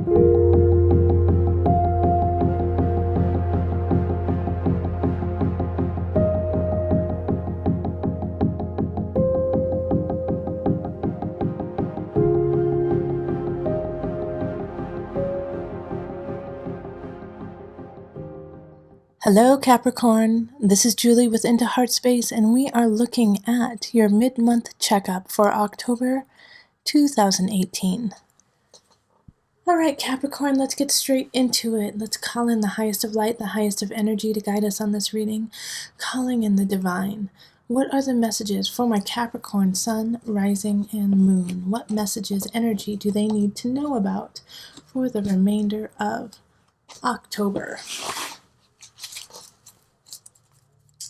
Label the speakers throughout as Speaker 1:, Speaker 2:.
Speaker 1: Hello Capricorn, this is Julie with Into Heartspace, and we are looking at your mid-month checkup for October 2018. Alright Capricorn, let's get straight into it. Let's call in the highest of light, the highest of energy to guide us on this reading, calling in the divine. What are the messages for my Capricorn sun, rising, and moon? What messages, energy do they need to know about for the remainder of October?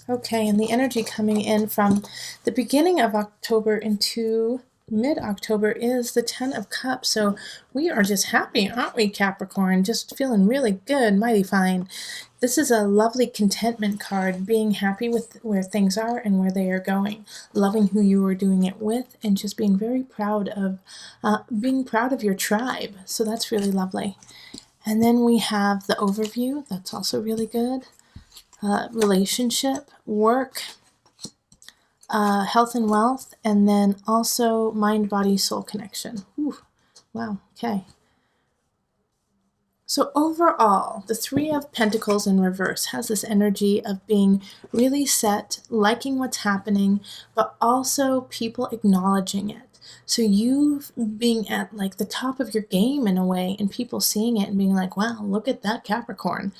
Speaker 1: Okay, and the energy coming in from the beginning of October into mid-October is the Ten of Cups. So we are just happy, aren't we, Capricorn? Just feeling really good, mighty fine. This is a lovely contentment card, being happy with where things are and where they are going, loving who you are doing it with, and just being very proud of your tribe. So that's really lovely. And then we have the overview. That's also really good. Relationship, work, health and wealth, and then also mind, body, soul connection. Ooh, wow, okay. So overall, the Three of Pentacles in reverse has this energy of being really set, liking what's happening, but also people acknowledging it. So you being at like the top of your game in a way, and people seeing it and being like, wow, look at that Capricorn.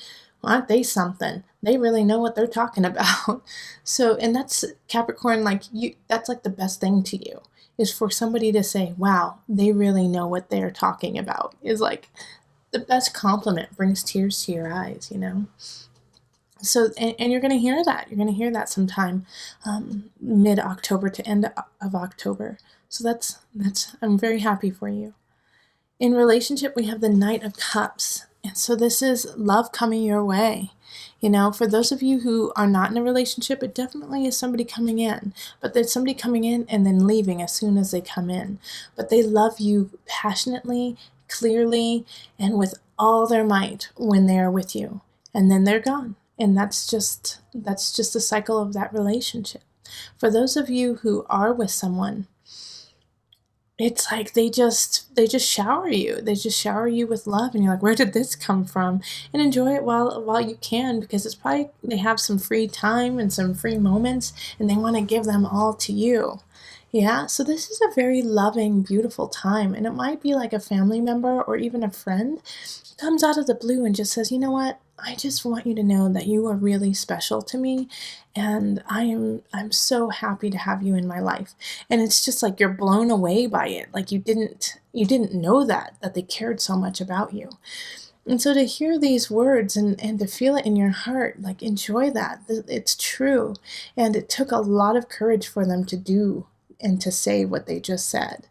Speaker 1: Aren't they something? They really know what they're talking about. So, and that's Capricorn, like you, that's like the best thing to you, is for somebody to say, wow, they really know what they're talking about, is like the best compliment, brings tears to your eyes, you know? So, and you're going to hear that. You're going to hear that sometime mid-October to end of October. So that's, I'm very happy for you. In relationship, we have the Knight of Cups. And so this is love coming your way. You know, for those of you who are not in a relationship, it definitely is somebody coming in. But there's somebody coming in and then leaving as soon as they come in. But they love you passionately, clearly, and with all their might when they are with you. And then they're gone. And that's just the cycle of that relationship. For those of you who are with someone, it's like they just shower you. They just shower you with love, and you're like, where did this come from? And enjoy it while you can, because it's probably, they have some free time and some free moments, and they want to give them all to you. Yeah, so this is a very loving, beautiful time, and it might be like a family member or even a friend comes out of the blue and just says, you know what? I just want you to know that you are really special to me, and I'm so happy to have you in my life. And it's just like you're blown away by it. Like you didn't know that they cared so much about you. And so to hear these words and to feel it in your heart, like enjoy that. It's true. And it took a lot of courage for them to do and to say what they just said.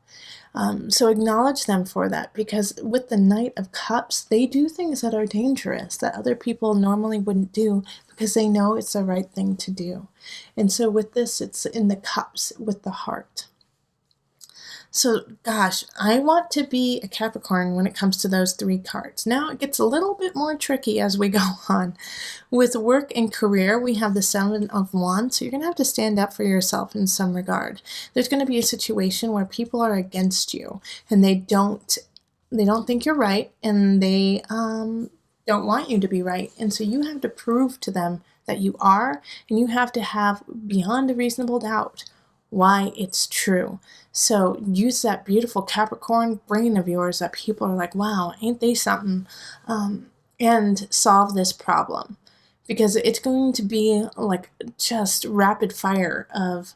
Speaker 1: So acknowledge them for that, because with the Knight of Cups, they do things that are dangerous that other people normally wouldn't do, because they know it's the right thing to do. And so with this, it's in the cups with the heart. So gosh, I want to be a Capricorn when it comes to those three cards. Now it gets a little bit more tricky as we go on. With work and career, we have the Seven of Wands, so you're going to have to stand up for yourself in some regard. There's going to be a situation where people are against you, and they don't think you're right, and they don't want you to be right. And so you have to prove to them that you are, and you have to have beyond a reasonable doubt why it's true. So use that beautiful Capricorn brain of yours that people are like, wow, ain't they something, and solve this problem, because it's going to be like just rapid fire of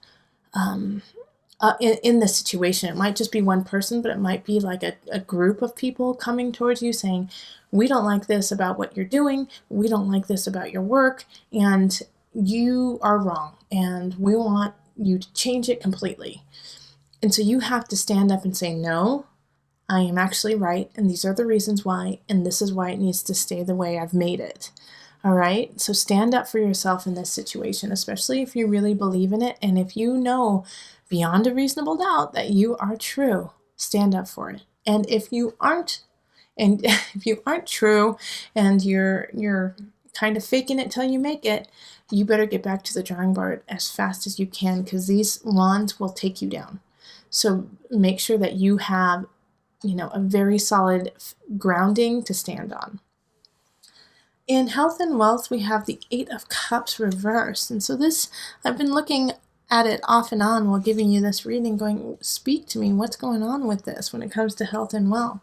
Speaker 1: in this situation. It might just be one person, but it might be like a group of people coming towards you saying, we don't like this about what you're doing, we don't like this about your work, and you are wrong, and we want you to change it completely. And so you have to stand up and say, no, I am actually right, and these are the reasons why, and this is why it needs to stay the way I've made it. All right, so stand up for yourself in this situation, especially if you really believe in it, and if you know beyond a reasonable doubt that you are true, stand up for it. And if you aren't, And if you aren't true and you're kind of faking it till you make it, you better get back to the drawing board as fast as you can, because these wands will take you down. So make sure that you have, a very solid grounding to stand on. In health and wealth, we have the Eight of Cups reversed. And so this, I've been looking at it off and on while giving you this reading, going, speak to me, what's going on with this when it comes to health and wealth?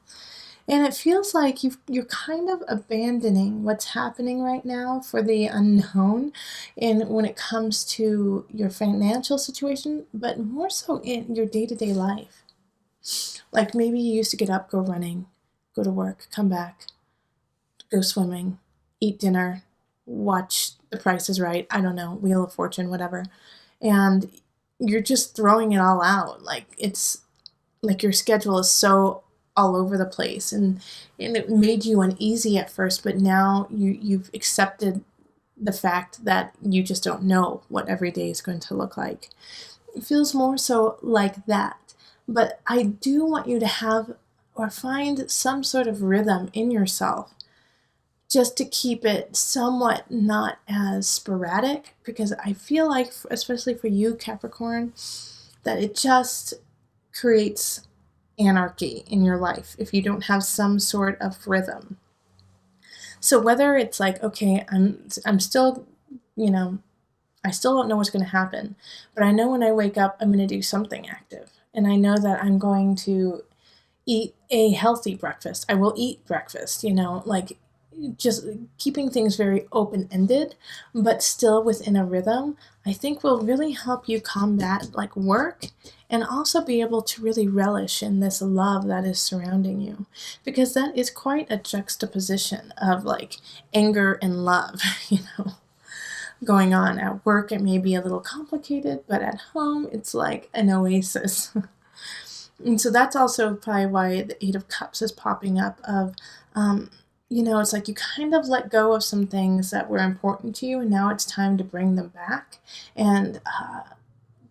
Speaker 1: And it feels like you're kind of abandoning what's happening right now for the unknown, and when it comes to your financial situation, but more so in your day-to-day life. Like maybe you used to get up, go running, go to work, come back, go swimming, eat dinner, watch The Price is Right, I don't know, Wheel of Fortune, whatever. And you're just throwing it all out. Like it's like your schedule is so all over the place, and it made you uneasy at first, but now you've accepted the fact that you just don't know what every day is going to look like. It feels more so like that. But I do want you to have or find some sort of rhythm in yourself, just to keep it somewhat not as sporadic, because I feel like, especially for you, Capricorn, that it just creates anarchy in your life if you don't have some sort of rhythm. So whether it's like, okay, I'm still, I still don't know what's going to happen, but I know when I wake up, I'm going to do something active. And I know that I'm going to eat a healthy breakfast. I will eat breakfast, like just keeping things very open-ended, but still within a rhythm, I think will really help you combat like work, and also be able to really relish in this love that is surrounding you, because that is quite a juxtaposition of like anger and love, going on. At work, it may be a little complicated, but at home, it's like an oasis. And so that's also probably why the Eight of Cups is popping up of, it's like you kind of let go of some things that were important to you, and now it's time to bring them back and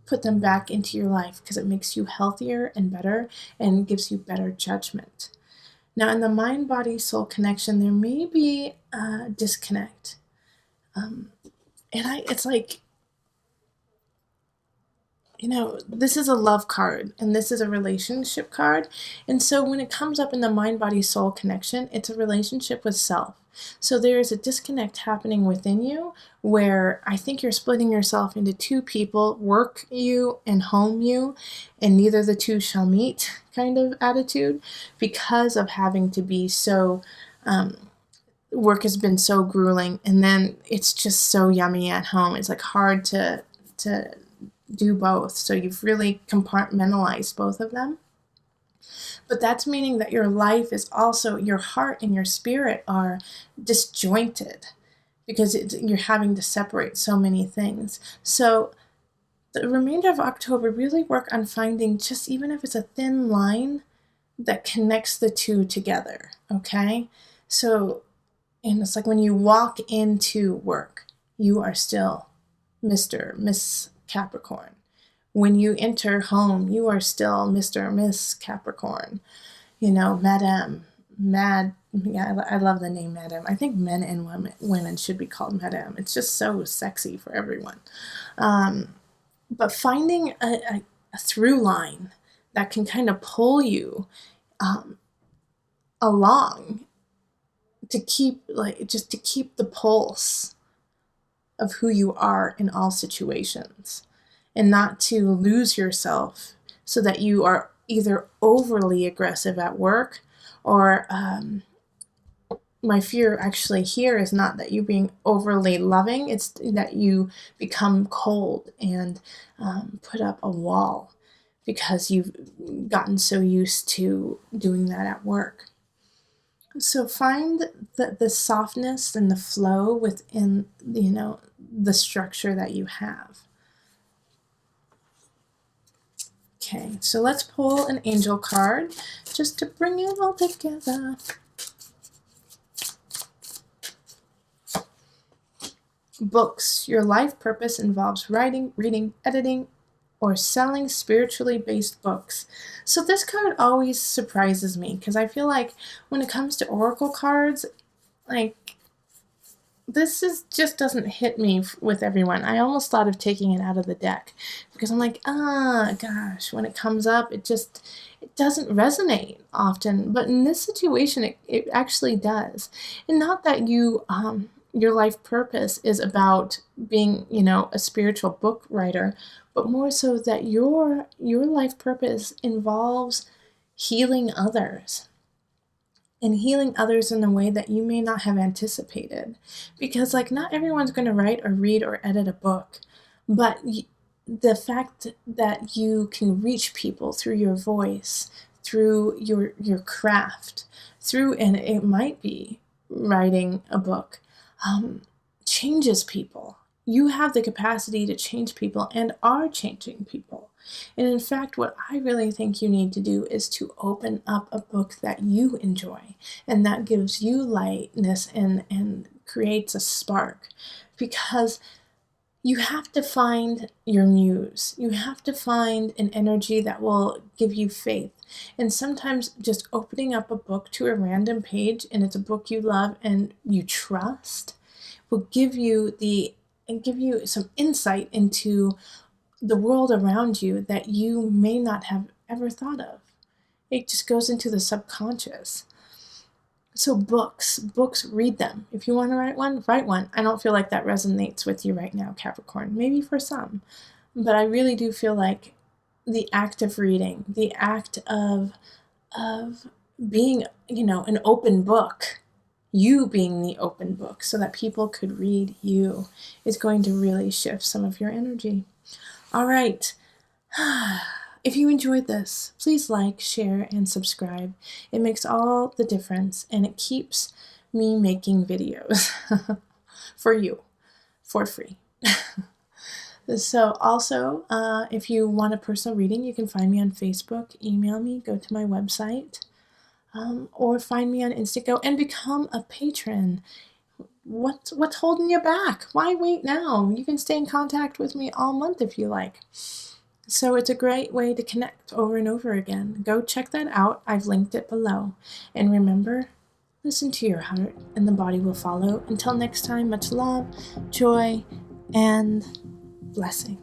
Speaker 1: put them back into your life, because it makes you healthier and better and gives you better judgment. Now, in the mind-body-soul connection, there may be a disconnect. It's like, this is a love card and this is a relationship card. And so when it comes up in the mind-body-soul connection, it's a relationship with self. So there is a disconnect happening within you where I think you're splitting yourself into two people, work you and home you, and neither the two shall meet kind of attitude, because of having to be so, work has been so grueling, and then it's just so yummy at home. It's like hard to do both. So you've really compartmentalized both of them. But that's meaning that your life is also, your heart and your spirit are disjointed, because you're having to separate so many things. So the remainder of October, really work on finding, just even if it's a thin line, that connects the two together, okay? So, and it's like when you walk into work, you are still Mr. Miss Capricorn. When you enter home, you are still Mr. or Miss Capricorn. Madame, I love the name Madame. I think men and women should be called Madame. It's just so sexy for everyone. But finding a through line that can kind of pull you along to keep the pulse of who you are in all situations, and not to lose yourself so that you are either overly aggressive at work, or my fear actually here is not that you're being overly loving, it's that you become cold and put up a wall because you've gotten so used to doing that at work. So find the softness and the flow within, the structure that you have. Okay, so let's pull an angel card just to bring it all together. Books. Your life purpose involves writing, reading, editing, or selling spiritually based books. So this card always surprises me because I feel like when it comes to oracle cards, like this is just doesn't hit me with everyone. I almost thought of taking it out of the deck because I'm like, gosh, when it comes up, it doesn't resonate often. But in this situation, it actually does. And not that your life purpose is about being, a spiritual book writer, but more so that your life purpose involves healing others, and healing others in a way that you may not have anticipated. Because, like, not everyone's going to write or read or edit a book, but the fact that you can reach people through your voice, through your craft, and it might be writing a book, changes people. You have the capacity to change people and are changing people. And in fact, what I really think you need to do is to open up a book that you enjoy and that gives you lightness and creates a spark. Because you have to find your muse. You have to find an energy that will give you faith. And sometimes just opening up a book to a random page, and it's a book you love and you trust, will give you some insight into the world around you that you may not have ever thought of. It just goes into the subconscious. So books, read them. If you want to write one, write one. I don't feel like that resonates with you right now, Capricorn. Maybe for some. But I really do feel like the act of reading, the act of being, an open book, you being the open book so that people could read you, is going to really shift some of your energy. All right. If you enjoyed this, please like, share, and subscribe. It makes all the difference, and it keeps me making videos for you for free. So also, if you want a personal reading, you can find me on Facebook, email me, go to my website, or find me on Instagram and become a patron. What's holding you back? Why wait now? You can stay in contact with me all month if you like. So it's a great way to connect over and over again. Go check that out. I've linked it below. And remember, listen to your heart and the body will follow. Until next time, much love, joy, and blessing.